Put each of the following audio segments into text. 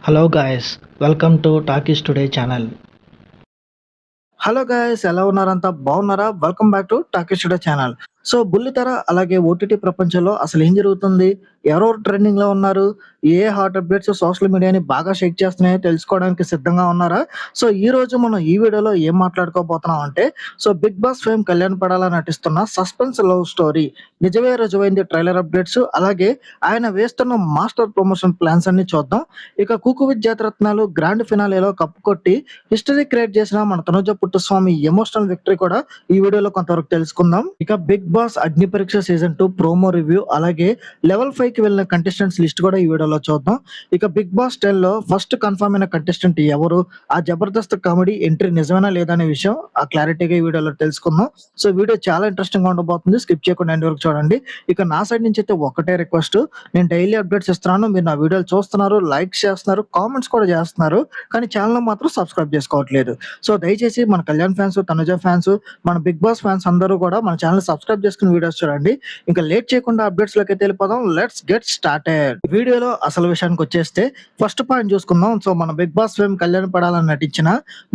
Hello guys, welcome to Talkies Today channel. Hello guys, ఎలా ఉన్నారంతా బాగున్నారా? Welcome back to talkies today channel. So బుల్లితెర అలాగే OTT ప్రపంచంలో అసలు ఏం జరుగుతుంది? ఎవరెవరు ట్రెండింగ్ లో ఉన్నారు? ఏ హాట్ అప్డేట్స్ సోషల్ మీడియాని బాగా షేక్ చేస్తున్నాయో తెలుసుకోవడానికి సిద్ధంగా ఉన్నారా? సో ఈ రోజు మనం ఈ వీడియోలో ఏం మాట్లాడుకోబోతున్నాం అంటే, so Bigg Boss fame Kalyan Padala నటిస్తున్న సస్పెన్స్ లవ్ స్టోరీ నిజమే రుజువైంది ట్రైలర్ అప్డేట్స్, అలాగే ఆయన వేస్తున్న మాస్టర్ ప్రమోషన్ ప్లాన్స్ అన్ని చూద్దాం. ఇక కుకు విత్ జాతరత్నాలు గ్రాండ్ ఫినాలేలో కప్పు కొట్టి హిస్టరీ క్రియేట్ చేసిన మన తనుజ పుట్టుస్వామి ఎమోషనల్ విక్టరీ కూడా ఈ వీడియోలో కొంతవరకు తెలుసుకుందాం. ఇక బిగ్ బాస్ అగ్ని పరీక్ష సీజన్ 2 ప్రోమో రివ్యూ, అలాగే లెవెల్ 5 కి వెళ్ళిన కంటెస్టెంట్స్ లిస్ట్ కూడా ఈ వీడియోలో చూద్దాం. ఇక బిగ్ బాస్ 10 లో ఫస్ట్ కన్ఫర్మ్ అయిన కంటెస్టెంట్ ఎవరు, ఆ జబర్దస్త్ కామెడీ ఎంట్రీ నిజమేనా లేదా అనే విషయం ఆ క్లారిటీగా ఈ వీడియోలో తెలుసుకుందాం. సో వీడియో చాలా ఇంట్రెస్టింగ్ గా ఉండబోతుంది, స్కిప్ చేయకుండా ఎండ్ వరకు చూడండి. ఇక నా సైడ్ నుంచి అయితే ఒకటే రిక్వెస్ట్, నేను డైలీ అప్డేట్స్ ఇస్తున్నాను, మీరు నా వీడియోలు చూస్తున్నారు, లైక్ చేస్తున్నారు, కామెంట్స్ కూడా చేస్తున్నారు, కానీ ఛానల్ మాత్రం సబ్స్క్రైబ్ చేసుకోవట్లేదు. సో దయచేసి మన కళ్యాణ్ ఫ్యాన్స్, తనుజ ఫ్యాన్స్, మన బిగ్ బాస్ ఫ్యాన్స్ అందరూ కూడా మన ఛానల్ సబ్స్క్రైబ్ చేసుకుని వీడియోస్ చూడండి. ఇంకా లేట్ చేయకుండా అప్డేట్స్ లోకి అయితే వెళ్ళిపోదాం. Let's get started. వీడియోలో అసలు విషయానికి వచ్చేస్తే ఫస్ట్ పాయింట్ చూసుకుందాం. సో మన బిగ్ బాస్ ఫేమ్ కళ్యాణ్ పడాలని నటించిన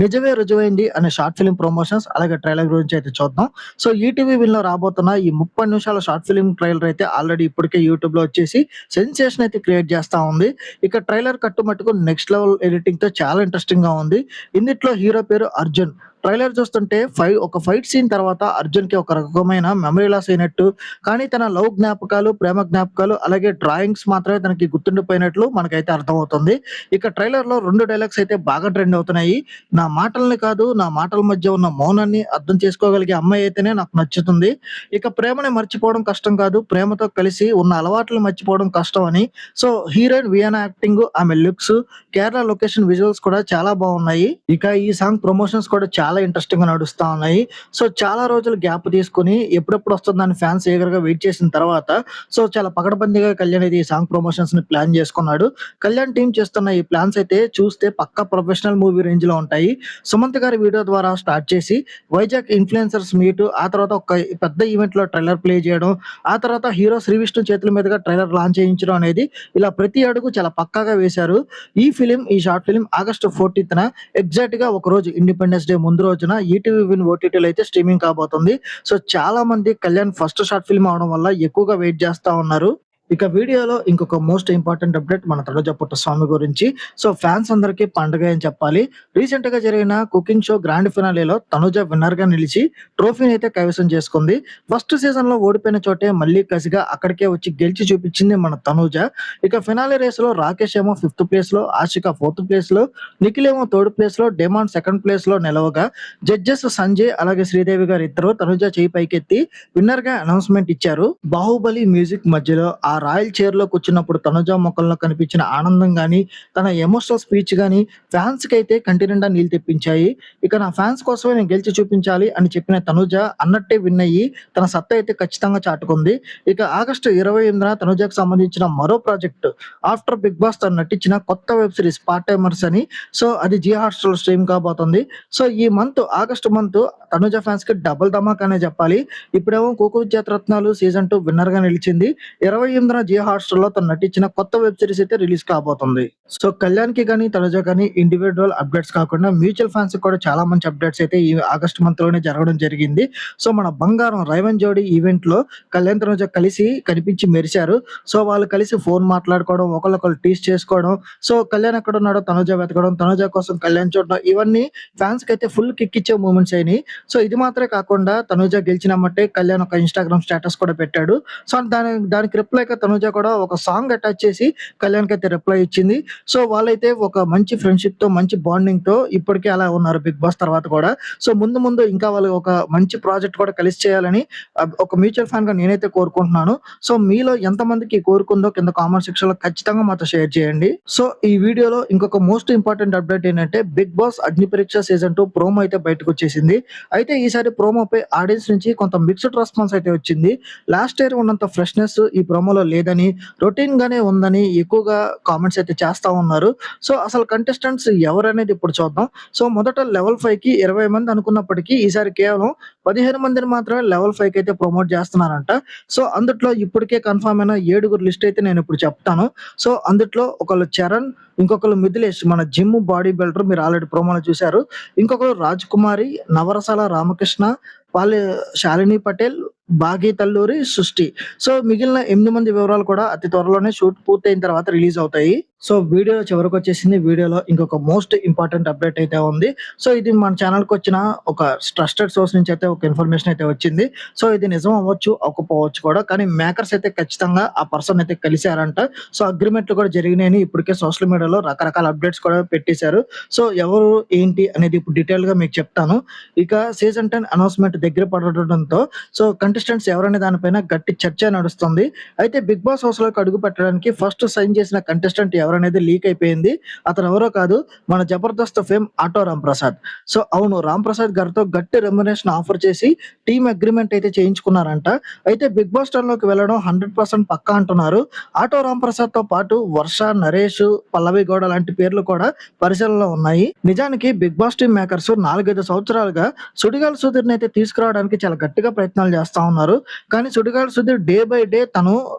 నిజమే రుజువైంది అనే షార్ట్ ఫిల్మ్ ప్రమోషన్స్ అలాగే ట్రైలర్ గురించి అయితే చూద్దాం. సో ఈటీవీ విన్ లో రాబోతున్న ఈ 30 నిమిషాల షార్ట్ ఫిల్మ్ ట్రైలర్ అయితే ఆల్రెడీ ఇప్పటికే యూట్యూబ్ లో వచ్చేసి సెన్సేషన్ అయితే క్రియేట్ చేస్తా ఉంది. ఇక ట్రైలర్ కట్టుమట్టుకు నెక్స్ట్ లెవెల్ ఎడిటింగ్ తో చాలా ఇంట్రెస్టింగ్ గా ఉంది. ఇందులో హీరో పేరు అర్జున్. ట్రైలర్ చూస్తుంటే ఒక ఫైట్ సీన్ తర్వాత అర్జున్ కి ఒక రకమైన మెమరీ లాస్ అయినట్టు, కానీ తన లవ్ జ్ఞాపకాలు, ప్రేమ జ్ఞాపకాలు, అలాగే డ్రాయింగ్స్ మాత్రమే తనకి గుర్తుండిపోయినట్లు మనకైతే అర్థమవుతుంది. ఇక ట్రైలర్ లో 2 డైలాగ్స్ అయితే బాగా ట్రెండ్ అవుతున్నాయి. నా మాటల్ని కాదు, నా మాటల మధ్య ఉన్న మౌనాన్ని అర్థం చేసుకోగలిగే అమ్మాయి అయితేనే నాకు నచ్చుతుంది. ఇక ప్రేమని మర్చిపోవడం కష్టం కాదు, ప్రేమతో కలిసి ఉన్న అలవాట్లు మర్చిపోవడం కష్టం అని. సో హీరోయిన్ వియానా యాక్టింగ్, ఆమె లుక్స్, కేరళ లొకేషన్ విజువల్స్ కూడా చాలా బాగున్నాయి. ఇక ఈ సాంగ్ ప్రమోషన్స్ కూడా చాలా ఇంట్రెస్టింగ్ గా నడుస్తా ఉన్నాయి. సో చాలా రోజులు గ్యాప్ తీసుకుని ఎప్పుడెప్పుడు వస్తుందని ఫ్యాన్స్ గా వెయిట్ చేసిన తర్వాత సో చాలా పకడ్బందీగా కళ్యాణ్ అయితే ఈ సాంగ్ ప్రమోషన్స్ ని ప్లాన్ చేసుకున్నాడు. కళ్యాణ్ టీం చేస్తున్న ఈ ప్లాన్స్ అయితే చూస్తే పక్కా ప్రొఫెషనల్ మూవీ రేంజ్ లో ఉంటాయి. సుమంత్ గారి వీడియో ద్వారా స్టార్ట్ చేసి వైజాగ్ ఇన్ఫ్లుయెన్సర్స్ మీట్, ఆ తర్వాత ఒక పెద్ద ఈవెంట్ లో ట్రైలర్ ప్లే చేయడం, ఆ తర్వాత హీరో శ్రీ విష్ణు చేతుల మీదుగా ట్రైలర్ లాంచ్ చేయించడం అనేది, ఇలా ప్రతి అడుగు చాలా పక్కాగా వేశారు. ఈ షార్ట్ ఫిలిం ఆగస్టు 14న ఎగ్జాక్ట్ గా ఒక రోజు ఇండిపెండెన్స్ డే ముందు రోజున ఈటీవీ విన్ ఓటీటీలో అయితే స్ట్రీమింగ్ కాబోతుంది. సో చాలా మంది కళ్యాణ్ ఫస్ట్ షార్ట్ ఫిల్మ్ అవడం వల్ల ఎక్కువగా వెయిట్ చేస్తా ఉన్నారు. ఇక వీడియోలో ఇంకొక మోస్ట్ ఇంపార్టెంట్ అప్డేట్ మన తనుజ పుట్టస్వామి గురించి. సో ఫ్యాన్స్ అందరికీ పండుగ అని చెప్పాలి. రీసెంట్ గా జరిగిన కుకింగ్ షో గ్రాండ్ ఫినాలేలో తనుజ విన్నర్ గా నిలిచి ట్రోఫీని అయితే కైవసం చేసుకుంది. ఫస్ట్ సీజన్ లో ఓడిపోయిన చోటే మళ్ళీ కసిగా అక్కడికే వచ్చి గెలిచి చూపించింది మన తనుజ. ఇక ఫినాలే రేస్ లో రాకేష్ ఏమో 5th ప్లేస్ లో, ఆశిక 4th ప్లేస్ లో, నిఖిల్ ఏమో 3rd ప్లేస్ లో, డెమాన్ 2nd ప్లేస్ లో నిలవగా, జడ్జెస్ సంజయ్ అలాగే శ్రీదేవి గారు ఇద్దరు తనుజ చేయి పైకెత్తి విన్నర్ గా అనౌన్స్మెంట్ ఇచ్చారు. బాహుబలి మ్యూజిక్ మధ్యలో ఆ రాయల్ చైర్ లో కూర్చున్నప్పుడు తనుజ మొక్కల్లో కనిపించిన ఆనందం గాని, తన ఎమోషనల్ స్పీచ్ గాని ఫ్యాన్స్ కి అయితే కంటి నిండా నీళ్ళు తెప్పించాయి. ఇక నా ఫ్యాన్స్ కోసమే నేను గెలిచి చూపించాలి అని చెప్పిన తనుజ అన్నట్టే విన్ అయ్యి తన సత్తా అయితే ఖచ్చితంగా చాటుకుంది. ఇక ఆగస్టు 28న తనుజకు సంబంధించిన మరో ప్రాజెక్ట్ ఆఫ్టర్ బిగ్ బాస్ తను నటించిన కొత్త వెబ్ సిరీస్ పార్ట్ టైమర్స్ అని, సో అది జియో హాట్స్టార్ లో స్ట్రీమ్ కాబోతుంది. సో ఈ ఆగస్టు మంత్ తనుజ ఫ్యాన్స్ కి డబుల్ ధమాకా అనే చెప్పాలి. ఇప్పుడేమో Kuku with Jathi Ratnalu season 2 winner గా నిలిచింది. 28న జియో హాట్స్టార్ లో తను నటించిన కొత్త వెబ్ సిరీస్ అయితే రిలీజ్ కాబోతుంది. సో కళ్యాణ్ కి కానీ తనుజ కానీ ఇండివిజువల్ అప్డేట్స్ కాకుండా మ్యూచువల్ ఫ్యాన్స్ కూడా చాలా మంచి అప్డేట్స్ అయితే ఈ ఆగస్ట్ మంత్ లోనే జరగడం జరిగింది. సో మన బంగారం రైవన్ జోడి ఈవెంట్ లో కళ్యాణ్ తనుజ కలిసి కనిపించి మెరిశారు. సో వాళ్ళు కలిసి ఫోన్ మాట్లాడుకోవడం, ఒకళ్ళొకళ్ళు టీస్ చేసుకోవడం, సో కళ్యాణ్ ఎక్కడ ఉన్నాడో తనుజ వెతకడం, తనుజ కోసం కళ్యాణ్ చూడడం, ఇవన్నీ ఫ్యాన్స్ కి అయితే ఫుల్ కిక్ ఇచ్చే మూమెంట్స్ అయినాయి. సో ఇది మాత్రమే కాకుండా తనుజ గెలిచినమ్మటే కళ్యాణ్ ఒక ఇన్స్టాగ్రామ్ స్టేటస్ కూడా పెట్టాడు. సో దానికి రిప్లైగా తనుజ కూడా ఒక సాంగ్ అటాచ్ చేసి కళ్యాణ్ కి అయితే రిప్లై ఇచ్చింది. సో వాళ్ళైతే ఒక మంచి ఫ్రెండ్షిప్ తో, మంచి బాండింగ్ తో ఇప్పటికే అలా ఉన్నారు బిగ్ బాస్ తర్వాత కూడా. సో ముందు ముందు ఇంకా వాళ్ళు ఒక మంచి ప్రాజెక్ట్ కూడా కలిసి చేయాలని ఒక మ్యూచువల్ ఫ్యాన్ గా నేనైతే కోరుకుంటున్నాను. సో మీలో ఎంతమందికి కోరుకుందో కింద కామెంట్ సెక్షన్ లో ఖచ్చితంగా మాతో షేర్ చేయండి. సో ఈ వీడియోలో ఇంకొక మోస్ట్ ఇంపార్టెంట్ అప్డేట్ ఏంటంటే, బిగ్ బాస్ అగ్ని పరీక్ష సీజన్ 2 ప్రోమో అయితే బయటకు వచ్చేసింది. అయితే ఈసారి ప్రోమోపై ఆడియన్స్ నుంచి కొంత మిక్స్డ్ రెస్పాన్స్ అయితే వచ్చింది. లాస్ట్ ఇయర్ ఉన్నంత ఫ్రెష్నెస్ ఈ ప్రోమోలో లేదని, రొటీన్ గానే ఉందని ఎక్కువగా కామెంట్స్ అయితే చేస్తా ఉన్నారు. సో అసలు కంటెస్టెంట్స్ ఎవరనేది ఇప్పుడు చూద్దాం. సో మొదట లెవెల్ 5 కి 20 మంది అనుకున్నప్పటికీ ఈసారి కేవలం 15 మందిని మాత్రమే లెవెల్ 5 అయితే ప్రమోట్ చేస్తున్నారంట. సో, అందుట్లో ఇప్పటికే కన్ఫర్మ్ అయిన 7 లిస్ట్ అయితే నేనిప్పుడు చెప్తాను. సో, అందుట్లో ఒకళ్ళు చరణ్, ఇంకొకళ్ళు మిథిలేష్ మన జిమ్ బాడీ బిల్డర్ మీరు ఆల్రెడీ ప్రోమోలో చూసారు. ఇంకొకరు రాజ్‌కుమారి, నవరసాల రామకృష్ణ, శాలిని పటేల్, భాగి తల్లూరి, సృష్టి. సో, మిగిలిన 8 మంది వివరాలు కూడా అతి త్వరలోనే షూట్ పూర్తయిన తర్వాత రిలీజ్ అవుతాయి. సో, వీడియో చివరికొచ్చేసింది. వీడియోలో ఇంకొక మోస్ట్ ఇంపార్టెంట్ అప్డేట్ అయితే ఉంది. సో, ఇది మన ఛానెల్‌కొచ్చిన ఒక ట్రస్టెడ్ సోర్స్ నుంచి అయితే ఒక ఇన్ఫర్మేషన్ అయితే వచ్చింది. సో, ఇది నిజం అవ్వచ్చు, అవ్వకపోవచ్చు కూడా. కానీ మేకర్స్ అయితే ఖచ్చితంగా ఆ పర్సన్ అయితే కలిసారంట. సో, అగ్రీమెంట్లు కూడా జరిగినాయని ఇప్పటికే సోషల్ మీడియాలో రకరకాల అప్డేట్స్ కూడా పెట్టేశారు. సో, ఎవరు ఏంటి అనేది ఇప్పుడు డీటెయిల్‌గా మీకు చెప్తాను. ఇక సీజన్ 10 అనౌన్స్‌మెంట్ దగ్గర పడడంతో సో, కంటెస్టెంట్స్ ఎవరనే దానిపైన గట్టి చర్చ నడుస్తుంది. అయితే బిగ్ బాస్ హౌస్‌లోకి అడుగు పెట్టడానికి ఫస్ట్ సైన్ చేసిన కంటెస్టెంట్ ఎవరనేది లీక్ అయిపోయింది. అతను ఎవరో కాదు, మన Jabardasth fame auto Ramprasad. So, అవును, రాంప్రసాద్ గారితో గట్టి రెమ్యునరేషన్ ఆఫర్ చేసి టీమ్ అగ్రీమెంట్ అయితే చేయించుకున్నారంట. అయితే బిగ్ బాస్ 10లోకి వెళ్ళడం 100% పక్కా అంటున్నారు. ఆటో రాంప్రసాద్‌తో పాటు వర్ష, నరేష్, పల్లవి గౌడ లాంటి పేర్లు కూడా పరిశీలనలో ఉన్నాయి. నిజానికి బిగ్ బాస్ టీమ్ మేకర్స్ 4, 5 సంవత్సరాలుగా సుడిగాలి సుధీర్‌ని అయితే తీసుకురావడానికి చాలా గట్టిగా ప్రయత్నాలు చేస్తా ఉన్నారు. కానీ Sudigali Sudheer day by day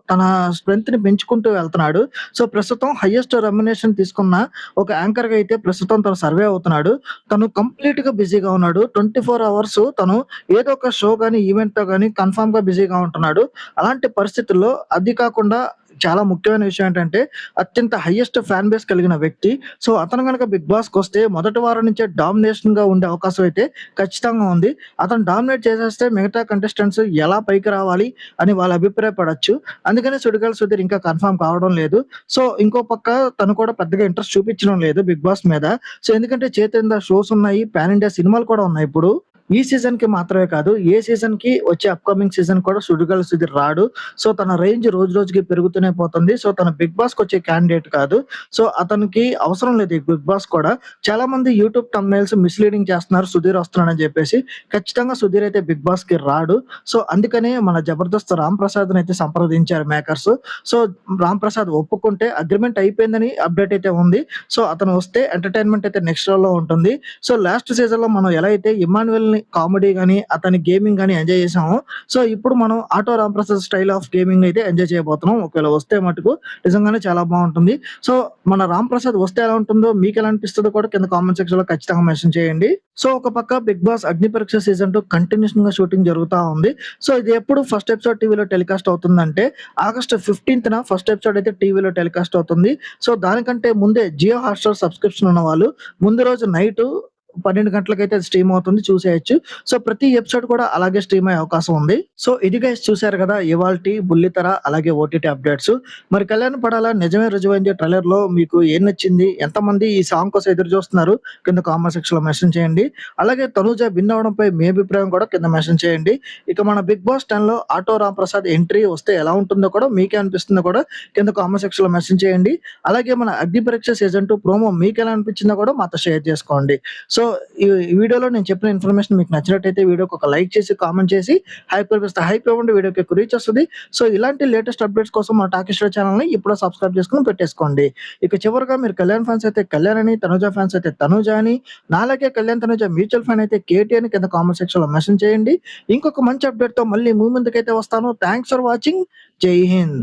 తన స్ట్రెంగ్త్‌ని పెంచుకుంటూ వెళ్తున్నాడు. సో, ప్రస్తుతం హైయెస్ట్ రెమ్యునరేషన్ తీసుకున్న ఒక యాంకర్‌గా అయితే ప్రస్తుతం తను సర్వే అవుతున్నాడు. తను కంప్లీట్‌గా బిజీగా ఉన్నాడు. 24 అవర్స్ తను ఏదో ఒక షో గాని, ఈవెంట్‌తో గాని కన్ఫర్మ్‌గా బిజీగా ఉంటున్నాడు. అలాంటి పరిస్థితుల్లో అది కాకుండా చాలా ముఖ్యమైన విషయం ఏంటంటే అత్యంత హైయెస్ట్ ఫ్యాన్ బేస్ కలిగిన వ్యక్తి. సో, అతను గనక బిగ్ బాస్‌కొస్తే మొదటి వారం నుంచే డామినేషన్‌గా ఉండే అవకాశం అయితే ఖచ్చితంగా ఉంది. అతను డామినేట్ చేసేస్తే మిగతా కంటెస్టెంట్స్ ఎలా పైకి రావాలి అని వాళ్ళు అభిప్రాయపడొచ్చు. అందుకనే సుడిగాలి సుధీర్ ఇంకా కన్ఫర్మ్ కావడం లేదు. సో, ఇంకో పక్క తను కూడా పెద్దగా ఇంట్రెస్ట్ చూపించడం లేదు బిగ్ బాస్ మీద. సో, ఎందుకంటే చేతిందా షోస్ ఉన్నాయి. పాన్ ఇండియా సినిమాలు కూడా ఉన్నాయి ఇప్పుడు. ఈ సీజన్‌కి మాత్రమే కాదు, ఏ సీజన్‌కి వచ్చే అప్‌కమింగ్ సీజన్ కూడా సుడిగాలి సుధీర్ రాడు. సో, తన రేంజ్ రోజు రోజుకి పెరుగుతూనే పోతుంది. సో, తను బిగ్ బాస్‌కొచ్చే క్యాండిడేట్ కాదు. సో, అతనికి అవసరం లేదు ఈ బిగ్ బాస్ కూడా. చాలా మంది యూట్యూబ్ థంబ్‌నెయిల్స్ మిస్‌లీడింగ్ చేస్తున్నారు సుధీర్ వస్తున్నాడని చెప్పేసి. ఖచ్చితంగా సుధీర్ అయితే బిగ్ బాస్‌కి రాడు. సో, అందుకనే మన జబర్దస్త్ రామ్ ప్రసాద్‌ని అయితే సంప్రదించారు మేకర్స్. సో, రామ్ ప్రసాద్ ఒప్పుకుంటే అగ్రీమెంట్ అయిపోయిందని అప్డేట్ అయితే ఉంది. సో, అతను వస్తే ఎంటర్‌టైన్‌మెంట్ అయితే నెక్స్ట్ లెవెల్‌లో ఉంటుంది. సో, లాస్ట్ సీజన్‌లో మనం ఎలా అయితే ఇమ్మాన్యుయల్‌ని కామెడీ గాని, అతని గేమింగ్ గాని ఎంజాయ్ చేసామో, సో, ఇప్పుడు మనం auto Ramprasad style of gaming అయితే ఎంజాయ్ చేయబోతున్నాం. ఒకవేళ వస్తే మటుకు నిజంగానే చాలా బావుంటుంది. సో, మన రాంప్రసాద్ వస్తే ఎలా ఉంటుందో మీకెలా అనిపిస్తదో కూడా కింద కామెంట్ సెక్షన్‌లో ఖచ్చితంగా మెన్షన్ చేయండి. సో, ఒక పక్క బిగ్ బాస్ అగ్ని పరీక్ష సీజన్ 2 కంటిన్యూషన్‌గా షూటింగ్ జరుగుతా ఉంది. సో, ఇది ఎప్పుడు ఫస్ట్ ఎపిసోడ్ టీవీలో టెలికాస్ట్ అవుతుందంటే ఆగస్ట్ 15న ఫస్ట్ ఎపిసోడ్ అయితే టీవీలో టెలికాస్ట్ అవుతుంది. సో, దానికంటే ముందే జియో హాట్‌స్టార్ సబ్స్క్రిప్షన్ ఉన్నవాళ్ళు ముందు రోజు నైటు 12 గంటలకైతే అది స్ట్రీమ్ అవుతుంది, చూసేయొచ్చు. సో, ప్రతి ఎపిసోడ్ కూడా అలాగే స్ట్రీమ్ అయ్యే అవకాశం ఉంది. సో, ఇది గైస్ చూసారు కదా ఇవాల్టి బుల్లితెర అలాగే ఓటీటీ అప్డేట్స్. మరి కళ్యాణ్ పడాల నిజమే రుజువైంది ట్రైలర్‌లో మీకు ఏం నచ్చింది? ఎంతమంది ఈ సాంగ్ కోసం ఎదురు చూస్తున్నారు? కింద కామెంట్ సెక్షన్‌లో మెన్షన్ చేయండి. అలాగే తనూజ విన్ అవ్వడంపై మీ అభిప్రాయం కూడా కింద మెన్షన్ చేయండి. ఇక మన బిగ్ బాస్ 10లో ఆటో రాంప్రసాద్ ఎంట్రీ వస్తే ఎలా ఉంటుందో కూడా మీకే అనిపిస్తుందో కూడా కింద కామెంట్ సెక్షన్‌లో మెన్షన్ చేయండి. అలాగే మన అగ్ని పరీక్ష సీజన్ 2 ప్రోమో మీకెలా అనిపించిందో కూడా మాతో షేర్ చేసుకోండి. సో, ఈ వీడియోలో నేను చెప్పిన ఇన్ఫర్మేషన్ మీకు నచ్చినట్టయితే వీడియోకి ఒక లైక్ చేసి, కామెంట్ చేసి హైప్ ఇస్తే హైప్ ఇవ్వండి. వీడియోకి ఎక్కువ రీచ్ వస్తది. సో, ఇలాంటి లేటెస్ట్ అప్డేట్స్ కోసం మన టాకీ స్టోరీ ఛానెల్‌ని ఇప్పుడే సబ్స్క్రైబ్ చేసుకొని పెట్టేసుకోండి. ఇక చివరగా మీరు కళ్యాణ్ ఫ్యాన్స్ అయితే కళ్యాణ్ అని, తనుజ ఫ్యాన్స్ అయితే తనుజ అని, నాలాగే కళ్యాణ్ తనుజ మ్యూచువల్ ఫ్యాన్ అయితే కేటీ అని కింద కామెంట్ సెక్షన్‌లో మెన్షన్ చేయండి. ఇంకొక మంచి అప్డేట్‌తో మళ్ళీ మీ ముందుకైతే వస్తాను. Thanks for watching. జై హింద్.